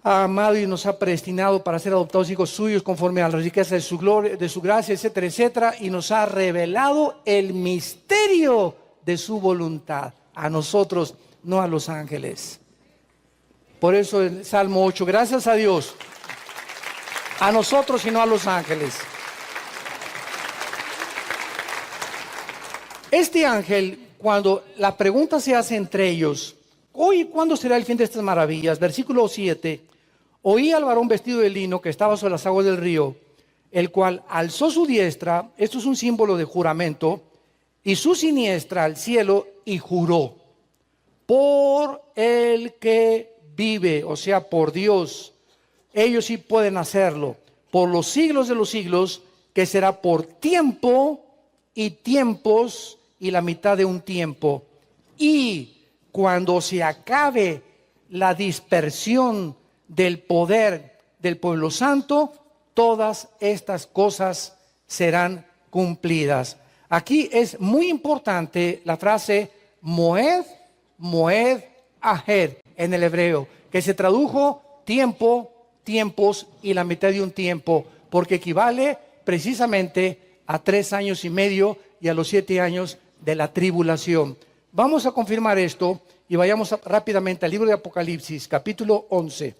ha amado y nos ha predestinado para ser adoptados hijos suyos conforme a la riqueza de su gloria, de su gracia, etcétera, etcétera. Y nos ha revelado el misterio de su voluntad a nosotros, no a los ángeles. Por eso el Salmo 8, gracias a Dios, a nosotros y no a los ángeles. Este ángel, cuando la pregunta se hace entre ellos, oye, ¿cuándo será el fin de estas maravillas? Versículo 7, oí al varón vestido de lino que estaba sobre las aguas del río, el cual alzó su diestra, esto es un símbolo de juramento, y su siniestra al cielo y juró, por el que vive, o sea, por Dios, ellos sí pueden hacerlo, por los siglos de los siglos, que será por tiempo y tiempos y la mitad de un tiempo. Y cuando se acabe la dispersión del poder del pueblo santo, todas estas cosas serán cumplidas. Aquí es muy importante la frase Moed, Moed, Ahed en el hebreo, que se tradujo tiempo, tiempos y la mitad de un tiempo, porque equivale precisamente a 3 años y medio y a los 7 años de la tribulación. Vamos a confirmar esto y vayamos rápidamente al libro de Apocalipsis, capítulo 11.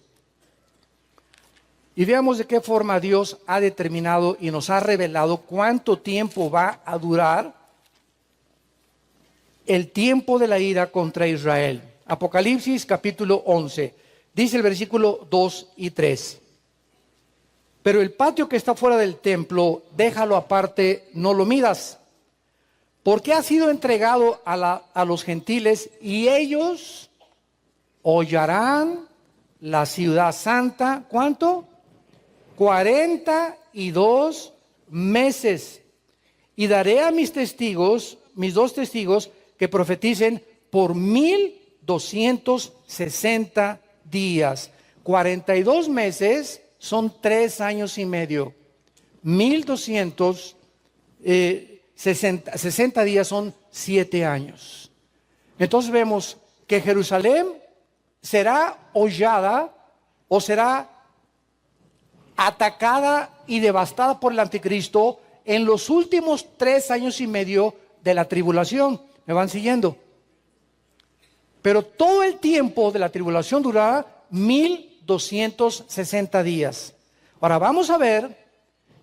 Y veamos de qué forma Dios ha determinado y nos ha revelado cuánto tiempo va a durar el tiempo de la ira contra Israel. Apocalipsis, capítulo 11. Dice el versículo 2 y 3. Pero el patio que está fuera del templo, déjalo aparte, no lo midas, porque ha sido entregado a los gentiles y ellos hollarán la ciudad santa. ¿Cuánto? 42 meses. Y daré a mis testigos, mis 2 testigos, que profeticen por 1260 días. 42 meses son 3 años y medio. 60 días son 7 años. Entonces vemos que Jerusalén será hollada o será atacada y devastada por el anticristo en los últimos 3 años y medio de la tribulación. ¿Me van siguiendo? Pero todo el tiempo de la tribulación durará 1260 días. Ahora vamos a ver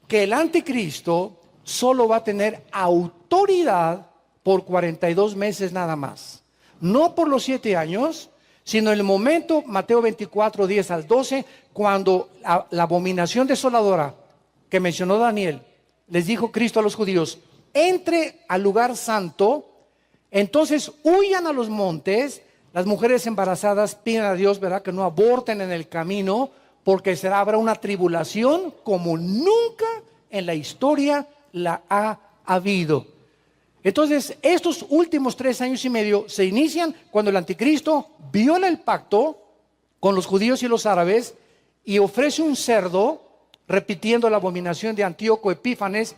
que el anticristo solo va a tener autoridad por 42 meses nada más. No por los 7 años, sino en el momento, Mateo 24, 10 al 12, cuando la abominación desoladora que mencionó Daniel, les dijo Cristo a los judíos, entre al lugar santo, entonces huyan a los montes. Las mujeres embarazadas piden a Dios, ¿verdad?, que no aborten en el camino, porque habrá una tribulación como nunca en la historia la ha habido. Entonces, estos últimos 3 años y medio se inician cuando el anticristo viola el pacto con los judíos y los árabes y ofrece un cerdo, repitiendo la abominación de Antíoco Epífanes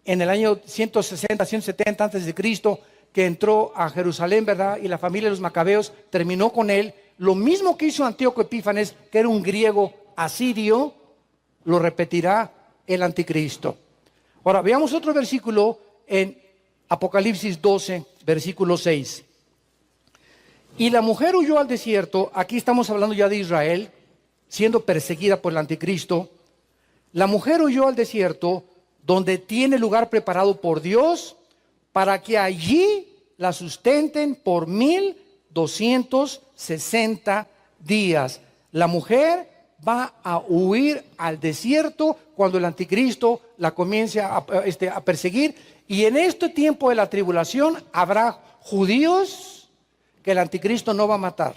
en el año 160, 170 antes de Cristo, que entró a Jerusalén, ¿verdad? Y la familia de los macabeos terminó con él. Lo mismo que hizo Antíoco Epífanes, que era un griego asirio, lo repetirá el anticristo. Ahora, veamos otro versículo en Apocalipsis 12, versículo 6. Y la mujer huyó al desierto. Aquí estamos hablando ya de Israel, siendo perseguida por el anticristo. La mujer huyó al desierto, donde tiene lugar preparado por Dios, para que allí la sustenten por 1000 260 días. La mujer va a huir al desierto cuando el anticristo la comience a perseguir. Y en este tiempo de la tribulación habrá judíos que el anticristo no va a matar.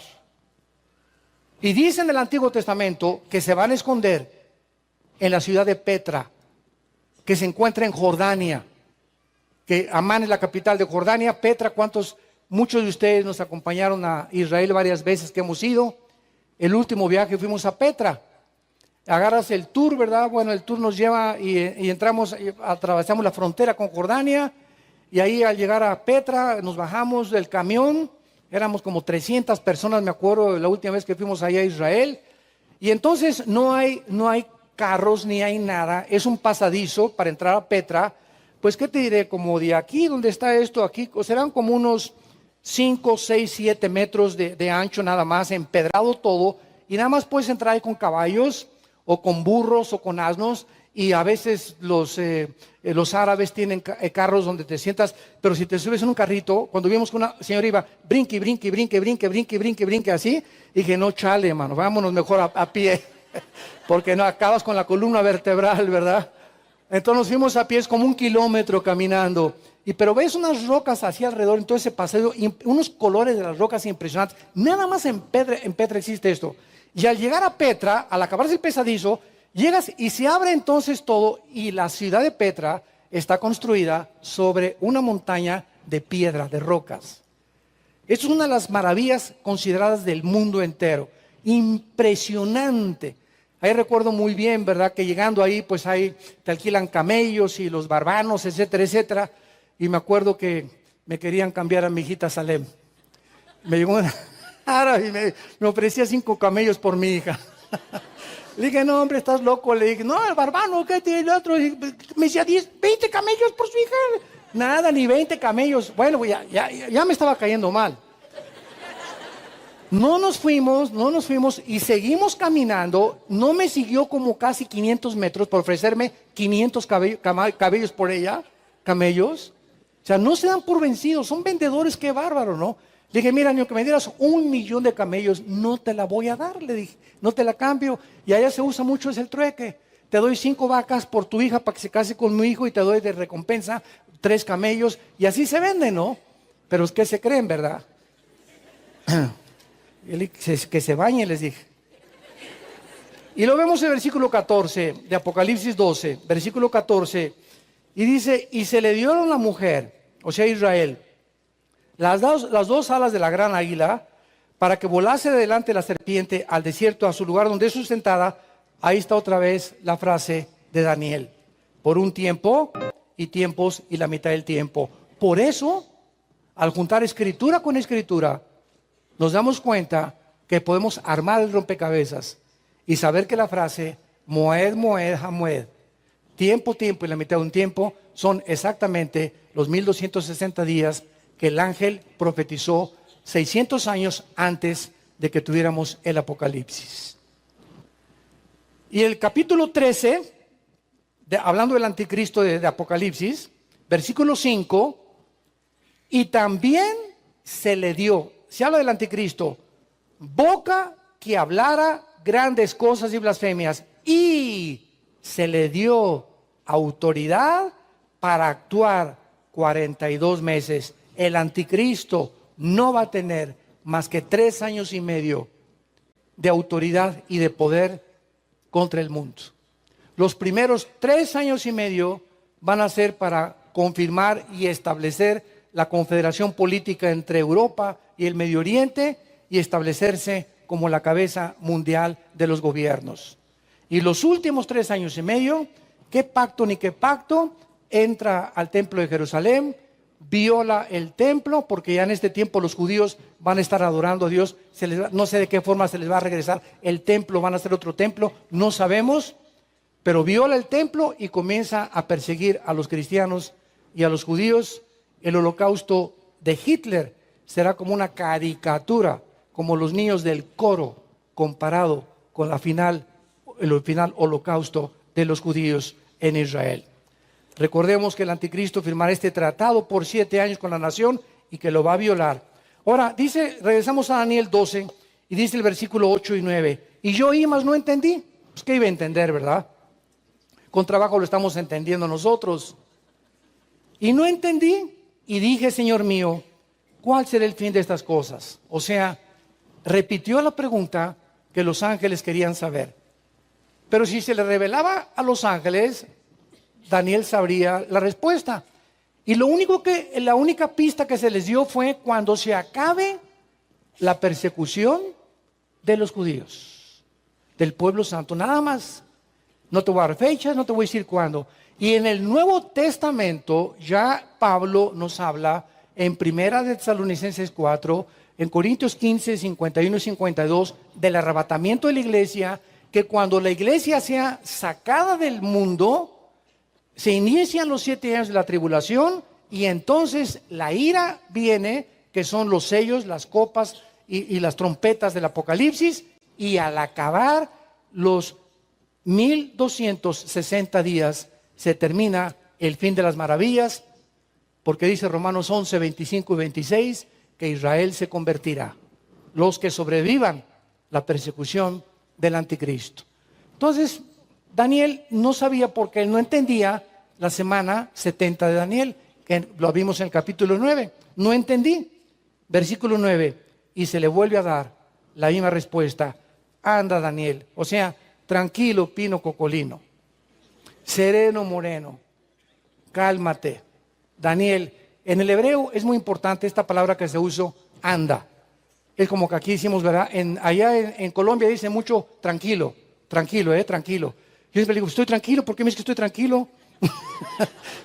Y dice en el Antiguo Testamento que se van a esconder en la ciudad de Petra, que se encuentra en Jordania, que Amán es la capital de Jordania. Petra, muchos de ustedes nos acompañaron a Israel varias veces que hemos ido. El último viaje fuimos a Petra. Agarras el tour, ¿verdad? Bueno, el tour nos lleva y entramos, atravesamos la frontera con Jordania. Y ahí al llegar a Petra nos bajamos del camión. Éramos como 300 personas, me acuerdo, la última vez que fuimos allá a Israel. Y entonces no hay carros ni hay nada. Es un pasadizo para entrar a Petra. Pues, ¿qué te diré? Como de aquí, donde está esto, aquí, serán como unos 5, 6, 7 metros de ancho nada más, empedrado todo. Y nada más puedes entrar ahí con caballos, o con burros, o con asnos. Y a veces los árabes tienen carros donde te sientas, pero si te subes en un carrito, cuando vimos que una señora iba brinque, brinque, brinque, brinque, brinque, brinque, brinque, así, dije, no, chale, hermano, vámonos mejor a pie, porque no acabas con la columna vertebral, ¿verdad? Entonces nos fuimos a pie, es como 1 kilómetro caminando, pero ves unas rocas así alrededor, entonces ese paseo, unos colores de las rocas impresionantes. Nada más en Petra existe esto. Y al llegar a Petra, al acabarse el pesadizo, llegas y se abre entonces todo, y la ciudad de Petra está construida sobre una montaña de piedra, de rocas. Esto es una de las maravillas consideradas del mundo entero. Impresionante. Ahí recuerdo muy bien, ¿verdad? Que llegando ahí, pues ahí te alquilan camellos y los barbanos, etcétera, etcétera. Y me acuerdo que me querían cambiar a mi hijita Salem. Me llegó una árabe y me ofrecía 5 camellos por mi hija. Le dije, no, hombre, estás loco. Le dije, no, el barbano, ¿qué tiene el otro? Y me decía, 20 camellos por su hija. Nada, ni 20 camellos. Bueno, ya me estaba cayendo mal. No nos fuimos y seguimos caminando. No me siguió como casi 500 metros por ofrecerme 500 cabellos por ella, camellos. O sea, no se dan por vencidos, son vendedores, qué bárbaro, ¿no? Le dije, mira, ni aunque me dieras 1 millón de camellos, no te la voy a dar, le dije, no te la cambio. Y allá se usa mucho, es el trueque. Te doy 5 vacas por tu hija para que se case con mi hijo y te doy de recompensa 3 camellos. Y así se vende, ¿no? Pero es que se creen, ¿verdad? Que se bañen, les dije. Y lo vemos en el versículo 14 de Apocalipsis 12, versículo 14. Y dice, y se le dieron a la mujer, o sea, Israel, las dos alas de la gran águila, para que volase delante de la serpiente al desierto, a su lugar donde es sustentada. Ahí está otra vez la frase de Daniel. Por un tiempo y tiempos y la mitad del tiempo. Por eso, al juntar escritura con escritura, nos damos cuenta que podemos armar el rompecabezas y saber que la frase Moed, Moed, Hamoed, tiempo, tiempo y la mitad de un tiempo, son exactamente los 1260 días que el ángel profetizó 600 años antes de que tuviéramos el Apocalipsis. Y el capítulo 13, hablando del anticristo de Apocalipsis, versículo 5, y también se le dio, se habla del anticristo, boca que hablara grandes cosas y blasfemias, y se le dio autoridad para actuar 42 meses. El anticristo no va a tener más que 3 años y medio de autoridad y de poder contra el mundo. Los primeros 3 años y medio van a ser para confirmar y establecer la confederación política entre Europa y el Medio Oriente y establecerse como la cabeza mundial de los gobiernos. Y los últimos 3 años y medio, ¿qué pacto ni qué pacto? Entra al templo de Jerusalén, viola el templo, porque ya en este tiempo los judíos van a estar adorando a Dios. No sé de qué forma se les va a regresar el templo, van a hacer otro templo, no sabemos, pero viola el templo y comienza a perseguir a los cristianos y a los judíos. El holocausto de Hitler será como una caricatura, como los niños del coro, comparado con el final holocausto de los judíos en Israel. Recordemos que el anticristo firmará este tratado por 7 años con la nación y que lo va a violar. Ahora, regresamos a Daniel 12 y dice el versículo 8 y 9. Y yo oí, mas no entendí. Pues qué iba a entender, ¿verdad? Con trabajo lo estamos entendiendo nosotros. Y no entendí y dije, Señor mío, ¿cuál será el fin de estas cosas? O sea, repitió la pregunta que los ángeles querían saber. Pero si se le revelaba a los ángeles, Daniel sabría la respuesta. Y la única pista que se les dio fue cuando se acabe la persecución de los judíos, del pueblo santo, nada más. No te voy a dar fechas, no te voy a decir cuándo. Y en el Nuevo Testamento ya Pablo nos habla en Primera de Tesalonicenses 4, en Corintios 15, 51 y 52, del arrebatamiento de la iglesia, que cuando la iglesia sea sacada del mundo, se inician los 7 años de la tribulación y entonces la ira viene, que son los sellos, las copas y las trompetas del Apocalipsis, y al acabar los 1260 días se termina el fin de las maravillas, porque dice Romanos 11, 25 y 26 que Israel se convertirá, los que sobrevivan la persecución del anticristo. Entonces Daniel no sabía, porque él no entendía la semana 70 de Daniel, que lo vimos en el capítulo 9. No entendí. Versículo 9, y se le vuelve a dar la misma respuesta. Anda, Daniel, o sea, tranquilo, pino cocolino, sereno moreno, cálmate. Daniel, en el hebreo es muy importante esta palabra que se usa, anda. Es como que aquí decimos, ¿verdad? Allá en Colombia dice mucho tranquilo, tranquilo. Yo siempre digo, estoy tranquilo, ¿por qué me dices que estoy tranquilo?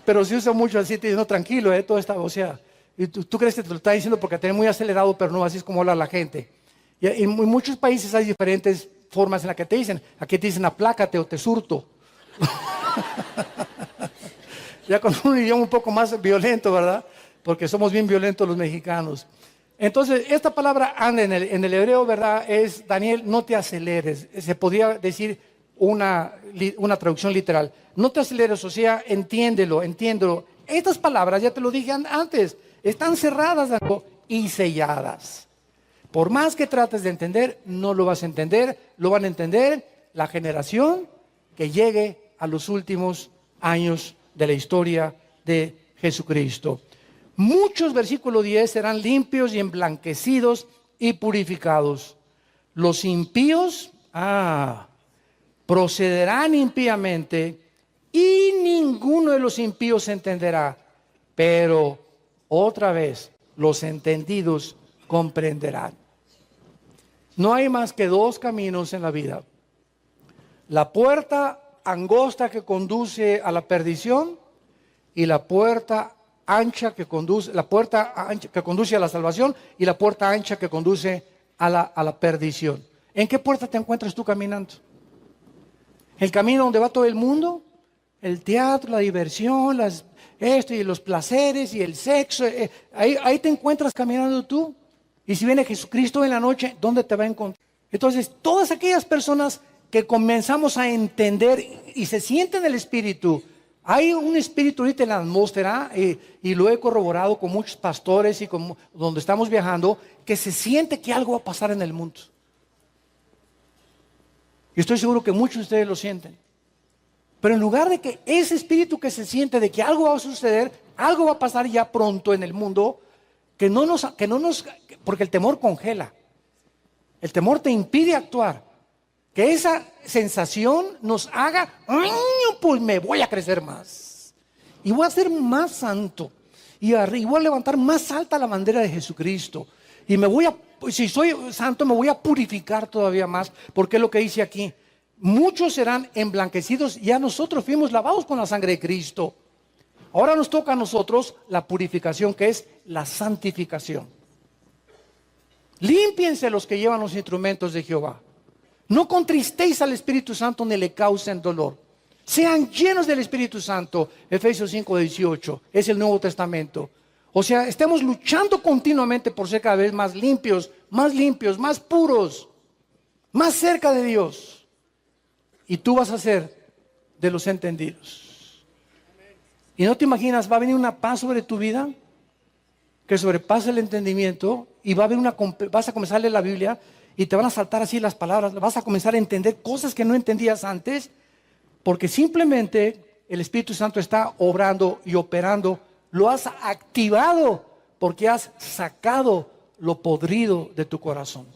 Pero se usa mucho así, te dice, no, tranquilo, todo está, o sea, y tú crees que te lo está diciendo porque te muy acelerado, pero no, así es como habla la gente. Y en muchos países hay diferentes formas en las que te dicen. Aquí te dicen aplácate o te surto. Ya con un idioma un poco más violento, ¿verdad? Porque somos bien violentos los mexicanos. Entonces, esta palabra anda en el hebreo, ¿verdad? Es, Daniel, no te aceleres. Se podría decir una traducción literal. No te aceleres, o sea, entiéndelo. Estas palabras, ya te lo dije antes, están cerradas y selladas. Por más que trates de entender, no lo vas a entender. Lo van a entender la generación que llegue a los últimos años de la historia de Jesucristo. Muchos, versículo 10, serán limpios y emblanquecidos y purificados. Los impíos, procederán impíamente y ninguno de los impíos entenderá. Pero otra vez, los entendidos comprenderán. No hay más que 2 caminos en la vida. La puerta angosta que conduce a la perdición y la puerta ancha que conduce a la salvación y la puerta ancha que conduce a la perdición. ¿En qué puerta te encuentras tú caminando? ¿El camino donde va todo el mundo? El teatro, la diversión, y los placeres y el sexo. Ahí te encuentras caminando tú. Y si viene Jesucristo en la noche, ¿dónde te va a encontrar? Entonces, todas aquellas personas que comenzamos a entender y se sienten el Espíritu. Hay un espíritu ahorita en la atmósfera, y lo he corroborado con muchos pastores y donde estamos viajando, que se siente que algo va a pasar en el mundo. Y estoy seguro que muchos de ustedes lo sienten. Pero en lugar de que ese espíritu que se siente de que algo va a suceder, algo va a pasar ya pronto en el mundo, porque el temor congela. El temor te impide actuar. Que esa sensación nos haga, pues me voy a crecer más. Y voy a ser más santo. Y voy a levantar más alta la bandera de Jesucristo. Y si soy santo, me voy a purificar todavía más. Porque es lo que dice aquí. Muchos serán emblanquecidos. Ya nosotros fuimos lavados con la sangre de Cristo. Ahora nos toca a nosotros la purificación, que es la santificación. Límpiense los que llevan los instrumentos de Jehová. No contristéis al Espíritu Santo ni le causen dolor. Sean llenos del Espíritu Santo. Efesios 5:18. Es el Nuevo Testamento. O sea, estamos luchando continuamente por ser cada vez más limpios, más puros, más cerca de Dios. Y tú vas a ser de los entendidos. Y no te imaginas, va a venir una paz sobre tu vida que sobrepasa el entendimiento, y va a haber vas a comenzar a leer la Biblia y te van a saltar así las palabras, vas a comenzar a entender cosas que no entendías antes, porque simplemente el Espíritu Santo está obrando y operando. Lo has activado porque has sacado lo podrido de tu corazón.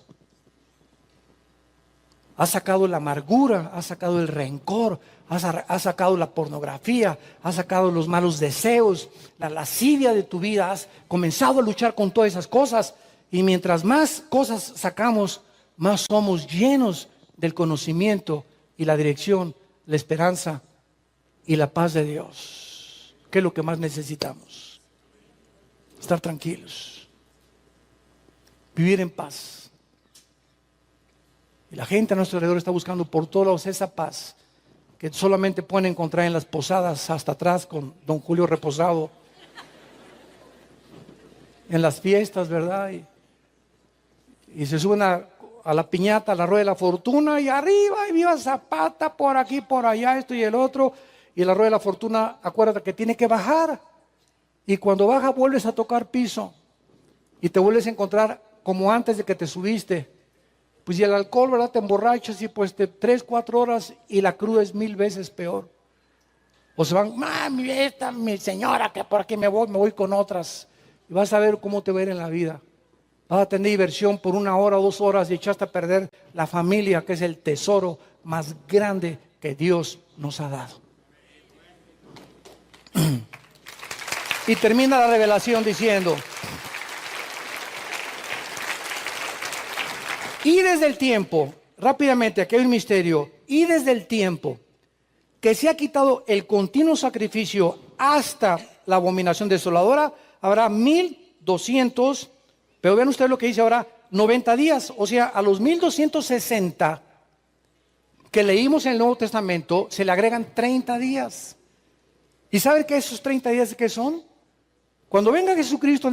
Has sacado la amargura, has sacado el rencor, has sacado la pornografía, has sacado los malos deseos, la lascivia de tu vida. Has comenzado a luchar con todas esas cosas. Y mientras más cosas sacamos, más somos llenos del conocimiento y la dirección, la esperanza y la paz de Dios. ¿Qué es lo que más necesitamos? Estar tranquilos, vivir en paz. Y la gente a nuestro alrededor está buscando por todos lados esa paz que solamente pueden encontrar en las posadas hasta atrás con don Julio Reposado, en las fiestas, ¿verdad? Y se suben a la piñata, a la rueda de la fortuna, y arriba, y viva Zapata, por aquí, por allá, esto y el otro. Y la rueda de la fortuna, acuérdate que tiene que bajar. Y cuando baja vuelves a tocar piso. Y te vuelves a encontrar como antes de que te subiste. Pues y el alcohol, ¿verdad? Te emborrachas y pues 3, 4 horas y la cruda es 1000 veces peor. O se van, mi señora, que por aquí me voy con otras. Y vas a ver cómo te va a ir en la vida. Vas a tener diversión por 1 hora o 2 horas y echaste a perder la familia, que es el tesoro más grande que Dios nos ha dado. Y termina la revelación diciendo: y desde el tiempo, rápidamente, aquí hay un misterio, y desde el tiempo que se ha quitado el continuo sacrificio hasta la abominación desoladora, habrá 1200, pero vean ustedes lo que dice ahora, 90 días, o sea, a los 1260 que leímos en el Nuevo Testamento, se le agregan 30 días. ¿Y saben qué esos 30 días qué son? Cuando venga Jesucristo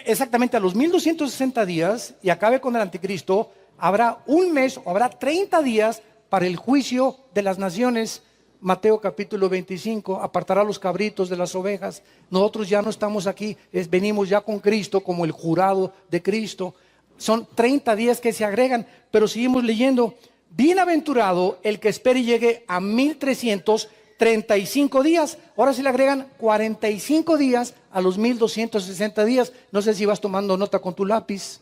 exactamente a los 1260 días y acabe con el anticristo, habrá un mes o habrá 30 días para el juicio de las naciones. Mateo capítulo 25, apartará los cabritos de las ovejas. Nosotros ya no estamos aquí, venimos ya con Cristo como el jurado de Cristo. Son 30 días que se agregan, pero seguimos leyendo. Bienaventurado el que espere y llegue a 1335 días. Ahora se le agregan 45 días a los 1260 días. No sé si vas tomando nota con tu lápiz.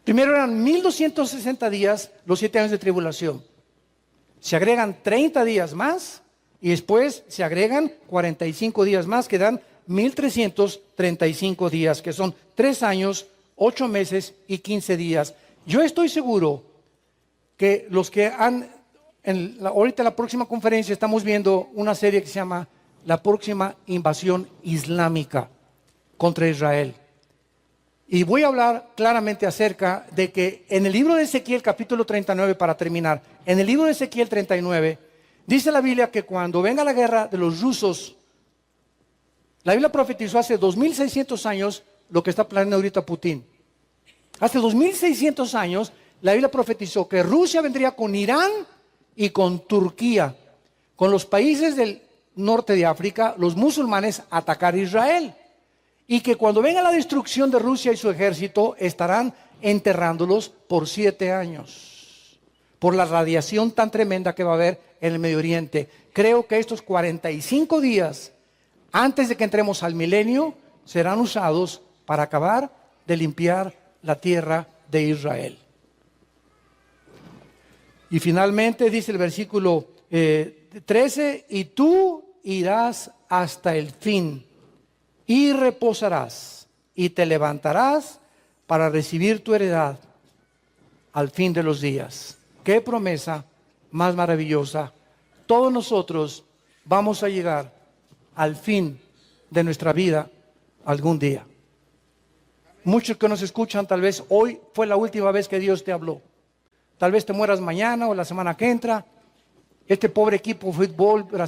Primero eran 1260 días, los 7 años de tribulación. Se agregan 30 días más y después se agregan 45 días más, que dan 1335 días, que son 3 años, 8 meses y 15 días. Yo estoy seguro que los que ahorita en la próxima conferencia estamos viendo una serie que se llama La próxima invasión islámica contra Israel. Y voy a hablar claramente acerca de que en el libro de Ezequiel capítulo 39, para terminar, en el libro de Ezequiel 39, dice la Biblia que cuando venga la guerra de los rusos, la Biblia profetizó hace 2600 años lo que está planeando ahorita Putin. Hace 2600 años la Biblia profetizó que Rusia vendría con Irán y con Turquía, con los países del norte de África, los musulmanes, a atacar a Israel. Y que cuando venga la destrucción de Rusia y su ejército, estarán enterrándolos por 7 años. Por la radiación tan tremenda que va a haber en el Medio Oriente. Creo que estos 45 días, antes de que entremos al milenio, serán usados para acabar de limpiar la tierra de Israel. Y finalmente dice el versículo 13, y tú irás hasta el fin. Y reposarás y te levantarás para recibir tu heredad al fin de los días. Qué promesa más maravillosa. Todos nosotros vamos a llegar al fin de nuestra vida algún día. Muchos que nos escuchan, tal vez hoy fue la última vez que Dios te habló. Tal vez te mueras mañana o la semana que entra. Este pobre equipo de fútbol brasileño